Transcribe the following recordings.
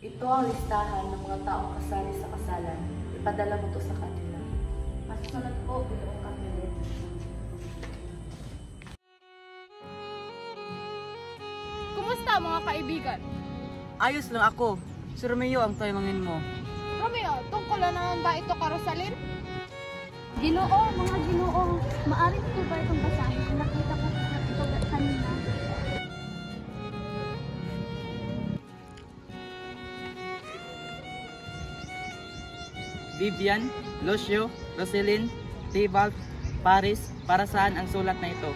Ito ang listahan ng mga taong kasali sa kasalan. Ipadala mo to sa kanila. Masusunod po, Ginoong Capulet. Kumusta mga kaibigan? Ayos lang ako. Si Romeo ang taymangin mo. Romeo, tungkol na naman ba ito ka Rosalyn? Ginoo, mga Ginoo, maaari po ba itong basahin? Nakita ko ito kanina. Vivian, Lucio, Roselyn, Tybalt, Paris, para saan ang sulat na ito?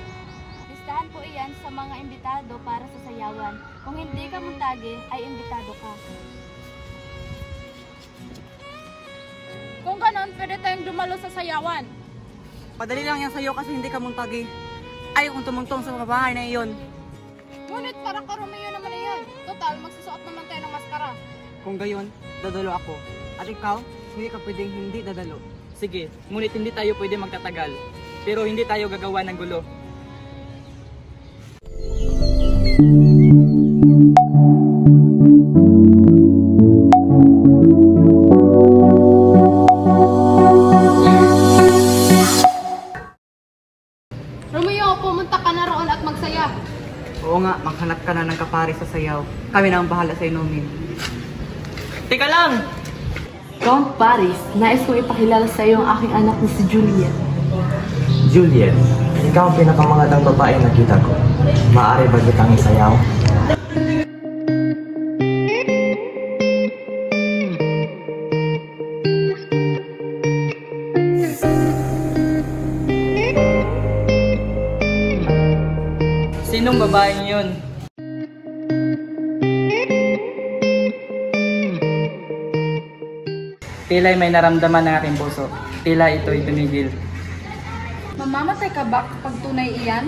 Listahan po iyan sa mga imbitado para sa sayawan. Kung hindi ka muntagi, ay imbitado ka. Kung ganon, pwede tayong dumalo sa sayawan. Padali lang yan sa'yo kasi hindi ka muntagi. Ayaw kong tumungtong sa mabahay na iyon. Ngunit para ka Romeo naman iyon. Total, magsusuot naman tayo ng maskara. Kung gayon, dadalo ako. At ikaw, hindi ka pwedeng hindi dadalo. Sige, ngunit hindi tayo pwede magtatagal. Pero hindi tayo gagawa ng gulo. Romeo, pumunta ka na roon at magsaya. Oo nga, maghanap ka na ng kapari sa sayaw. Kami na ang bahala sa inumin. Teka lang! Count Paris, nais kong ipakilala sa iyo ang aking anak na si Juliet. Juliet, ikaw ang pinakamagandang babae na nakita ko. Maaari ba kitang isayaw? Sinong babaeng yun? Tila'y may naramdaman ng aking puso. Tila ito'y tumigil. Mamamatay ka ba kapag tunay iyan?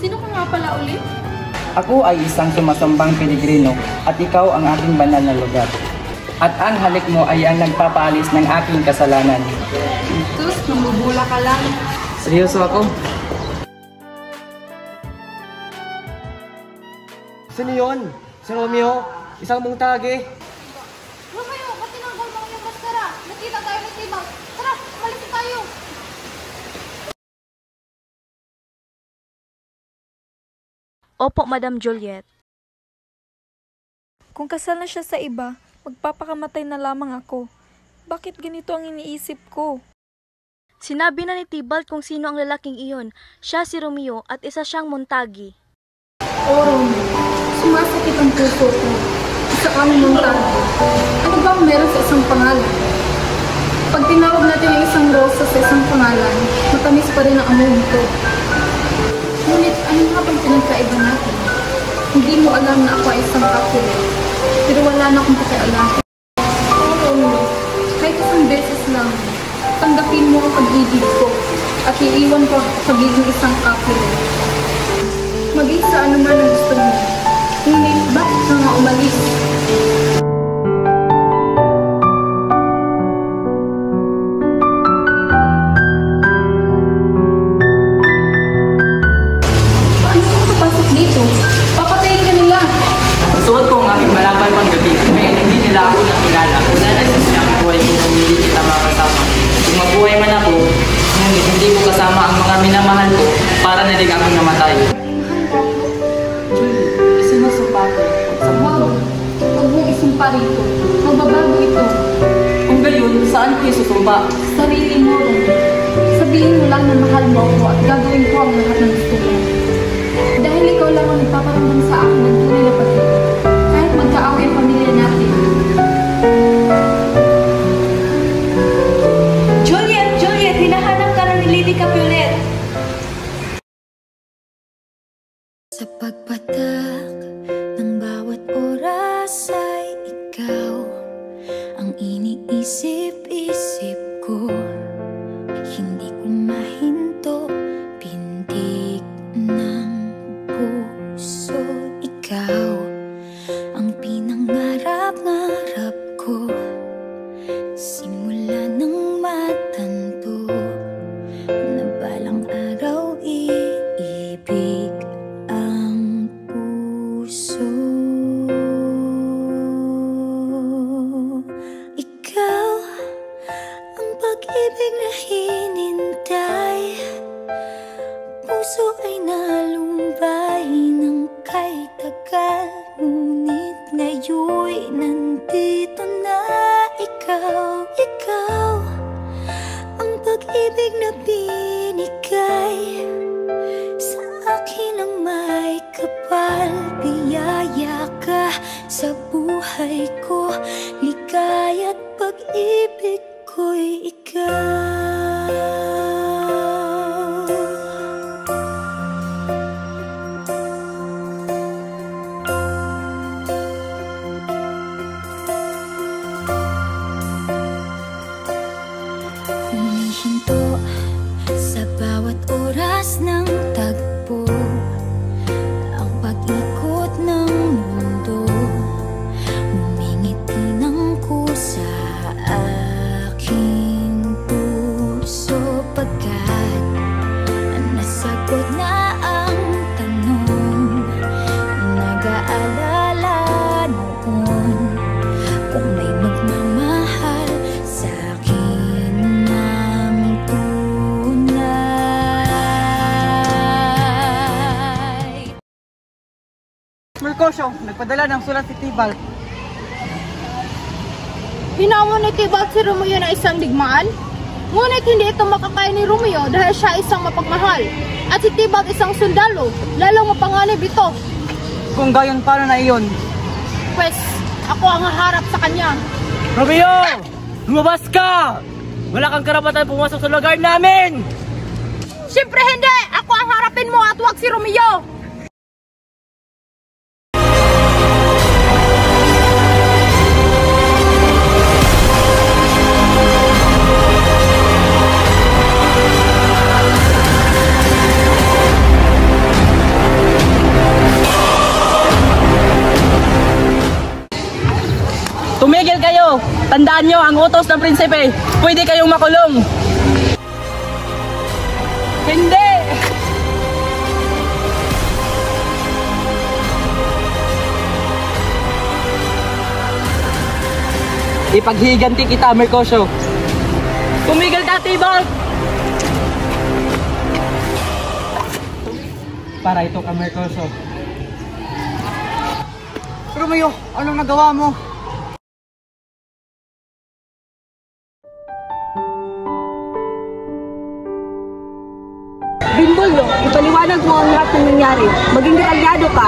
Sino ka nga pala ulit? Ako ay isang sumasambang Piligrino at ikaw ang aking banal na lugar. At ang halik mo ay ang nagpapaalis ng aking kasalanan. Sus, namubula ka lang. Seryoso ako? Sino yun? Si Romeo? Isang muntagi? Romeo, ba't tinanggal mo yung maskara? Nakita tayo ni Tybalt. Tara, umalis na tayo. Opo, Madam Juliet. Kung kasal na siya sa iba, magpapakamatay na lamang ako. Bakit ganito ang iniisip ko? Sinabi na ni Tybalt kung sino ang lalaking iyon. Siya si Romeo at isa siyang muntagi. O Romeo, sumasakit ang puso ko. Isa kang muntagi. Ano bang meron sa isang pangalan? Pag tinawag natin yung isang rosa sa isang pangalan, matamis pa rin ang amoy nito. Ngunit ano nga bang pinagkaiba natin? Hindi mo alam na ako ay isang Capulet, pero wala na akong pakialam. Oo, Romeo, kahit isang beses lang, tanggapin mo ang pag-ibig ko at iiwan ko ang pagiging isang Capulet. Maging sa ano man ang gusto mo, ngunit bakit ka nga umalis? Suot ko ang aking malapal pang gabi, kaya hindi nila ako nakilala. Wala na siya ang buhay ko kung hindi kita makasama. Kung mabuhay man ako, ngunit hindi ko kasama ang mga minamahal ko para na din akong namatay. Julie, isinusumpa ko. Huwag mong isumpa rito. Magbabago ito. Kung gayon, saan ko isusumpa? Sarili mo rin. Sabihin mo lang na mahal mo ako at gagawin ko ang lahat ng gusto mo. Dahil ikaw lang ang nagpaparamdam sa akin ng tunay na pag-ibig. Kahit magkaaway ang pamilya natin. Juliet! Juliet! Hinahanap ka na ni Lady Capulet! Sa pagpatak ng bawat oras ay ikaw ang iniisip-isip ko. Hindi ko mahinto, pintig puso ay nalumbay ng kay tagal. Ngunit ngayon'y nandito na ikaw, ikaw ang pag-ibig na binigay sa akin ang may kapal. Biyaya ka sa buhay ko, ligaya't pag-ibig ko'y ikaw. Humihinto sa bawat oras ng tagpo, ang pag-ikot ng mundo, ngumingiti ng kusa aking puso. Pagkat nasagot na ang tanong, nag-aalala noon kung may magmamahal sa akin ng tunay. Mercosio, nagpadala ng sulat si Tibalt. Hinamon ni Tibalt si Romeo na isang digmaan? Ngunit hindi ito makakaya ni Romeo dahil siya isang mapagmahal. At si Tibalt isang sundalo, lalong mapanganib ito. Kung gayon, paano na iyon? Pwes, ako ang haharap sa kanya. Romeo! Lumabas ka! Wala kang karapatan pumasok sa lugar namin! Siyempre hindi! Ako ang harapin mo at huwag si Romeo! Tumigil kayo! Tandaan nyo ang utos ng prinsipe! Pwede kayong makulong! Hindi! Ipaghiganti kita, Mercosio! Tumigil ka, Tibalt! Para ito ka, Mercosio. Romeo, anong nagawa mo? Bimbolo, ipaliwanag mo ang lahat ng nangyari. Maging detalyado ka.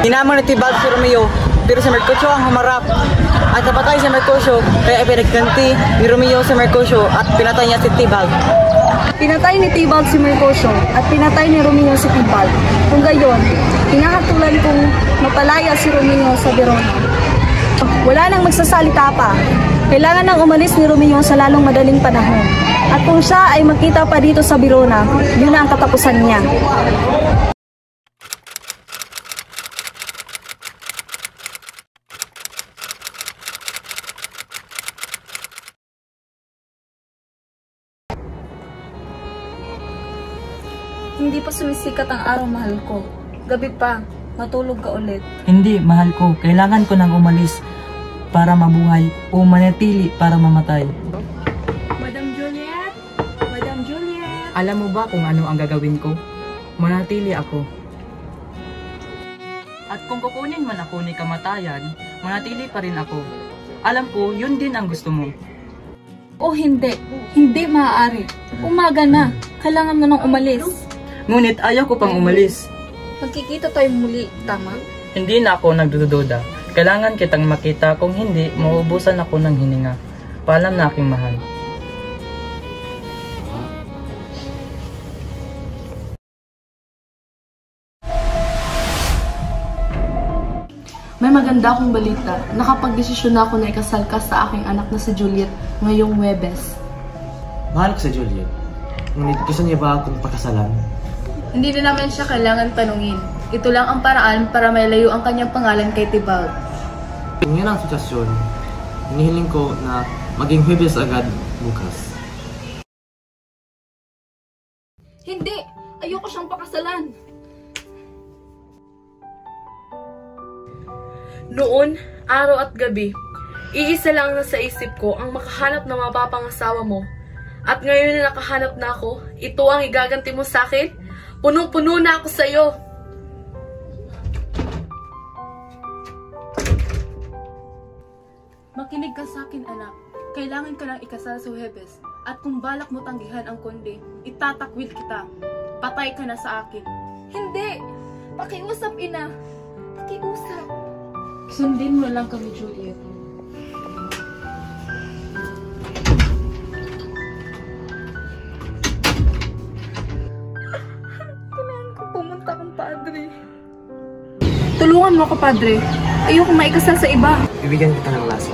Hinamon ni Tibalt si Romeo, pero si Mercosio ang humarap. At napatay si Mercosio, kaya ipinagganti ni Romeo si Mercosio at pinatay niya si Tibalt. Pinatay ni Tibalt si Mercosio at pinatay ni Romeo si Tibalt. Kung gayon, hinahatulan kong mapalaya si Romeo sa Verona. Wala nang magsasalita pa. Kailangan nang umalis ni Romeo sa lalong madaling panahon. At kung siya ay magkita pa dito sa Verona, yun na ang katapusan niya. Hindi pa sumisikat ang araw, mahal ko. Gabi pa, matulog ka ulit. Hindi, mahal ko. Kailangan ko nang umalis para mabuhay o manatili para mamatay. Madam Juliet! Madam Juliet! Alam mo ba kung ano ang gagawin ko? Manatili ako. At kung kukunin man ako ni kamatayan, manatili pa rin ako. Alam ko, yun din ang gusto mo. O hindi, hindi maaari. Umaga na, kailangan mo nang umalis. Ngunit ayaw ko pang umalis. Magkikita tayo muli, tama? Hindi na ako nagdududa. Kailangan kitang makita, kung hindi, mauubusan ako ng hininga. Paalam na aking mahal. May maganda akong balita. Nakapag-desisyon na ako na ikasal ka sa aking anak na si Juliet ngayong Huwebes. Mahal ko si Juliet. Ngunit gusto niya ba akong pakasalan? Hindi na naman siya kailangan tanungin. Ito lang ang paraan para mailayo ang kanyang pangalan kay Tibalt. Kung yan ang sitwasyon, hinihiling ko na maging Huwebes agad bukas. Hindi! Ayoko siyang pakasalan! Noon, araw at gabi, iisa lang na sa isip ko ang makahanap ng mapapangasawa mo. At ngayon na nakahanap na ako, ito ang igaganti mo sa akin? Punong-puno na ako sa'yo. Makinig ka sa akin, anak. Kailangan ka lang ikasal sa Huwebes. At kung balak mo tanggihan ang konde, itatakwil kita. Patay ka na sa akin. Hindi! Pakiusap, ina. Pakiusap. Sundin mo lang kami, Juliet. Kailangan ko pumunta kang padre. Tulungan mo ako, padre. Ayoko maikasal sa iba. Bibigyan kita ng laso.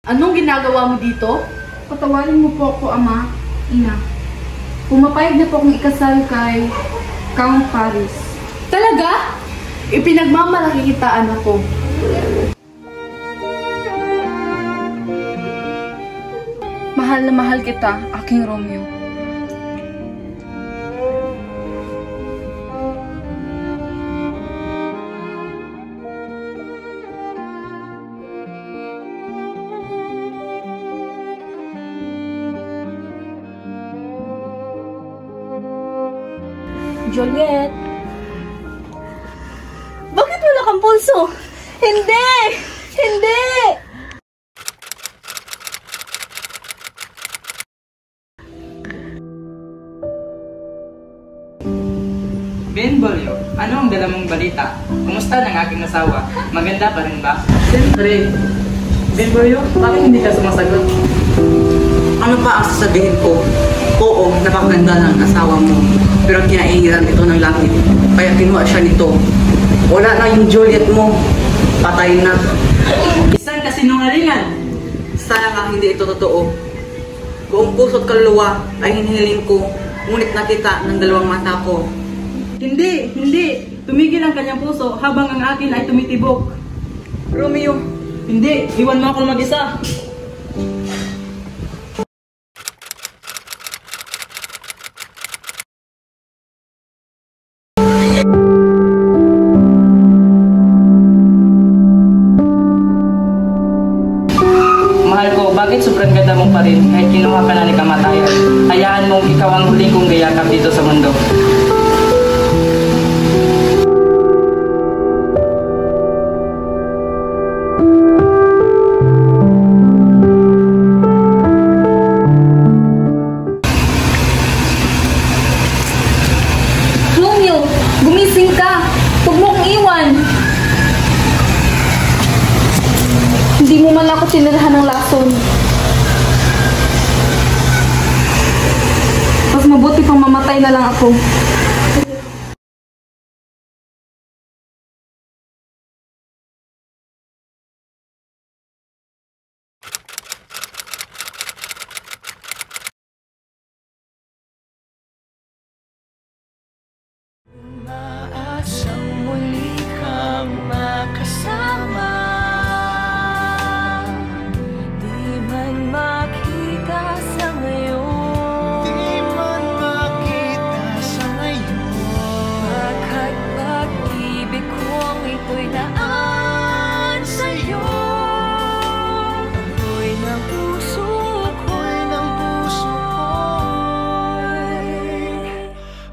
Anong ginagawa mo dito? Patawarin mo po ako, ama. Ina. Pumapayag na po akong ikasal kay Count Paris. Talaga? Ipinagmamalaki kita, anak ko. Mahal na mahal kita, aking Romeo. Juliet, Bakit wala kang pulso? Hindi! Hindi! Benvolio, ano ang dala mong balita? Kumusta ng aking asawa? Maganda pa rin ba? Siyempre. Benvolio, bakit hindi ka sumasagot? Ano pa ang sasabihin ko? Oo, napakaganda ng asawa mo. Pero kinaihiran ito ng langit. Kaya kinuha siya nito. Wala na yung Juliet mo. Patay na. Isang kasinungalingan. Sana nga hindi ito totoo. Buong puso't kaluluwa ay hinihiling ko. Ngunit nakita ng dalawang mata ko. Hindi, hindi. Tumigil ang kanyang puso habang ang akin ay tumitibok. Romeo, Hindi, iwan mo ako mag-isa. Mahal ko, bakit sobrang ganda mong pa rin kahit kinuha ka na ni kamatayan? Hayaan mong ikaw ang huling kong gayakap dito sa mundo. Romeo, gumising ka! Huwag mo kong iwan! Hindi mo man ako tinirahan ng lason. Mas mabuti pang mamatay na lang ako. Umaasang muli kang makasama. Di man makita sa ngayon. Pagkat pag-ibig kong ito'y daan sa'yo. Ako'y ng puso ko'y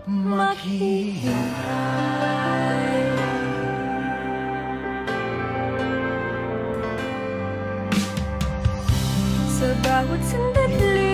maghihintay. Sa bawat sandali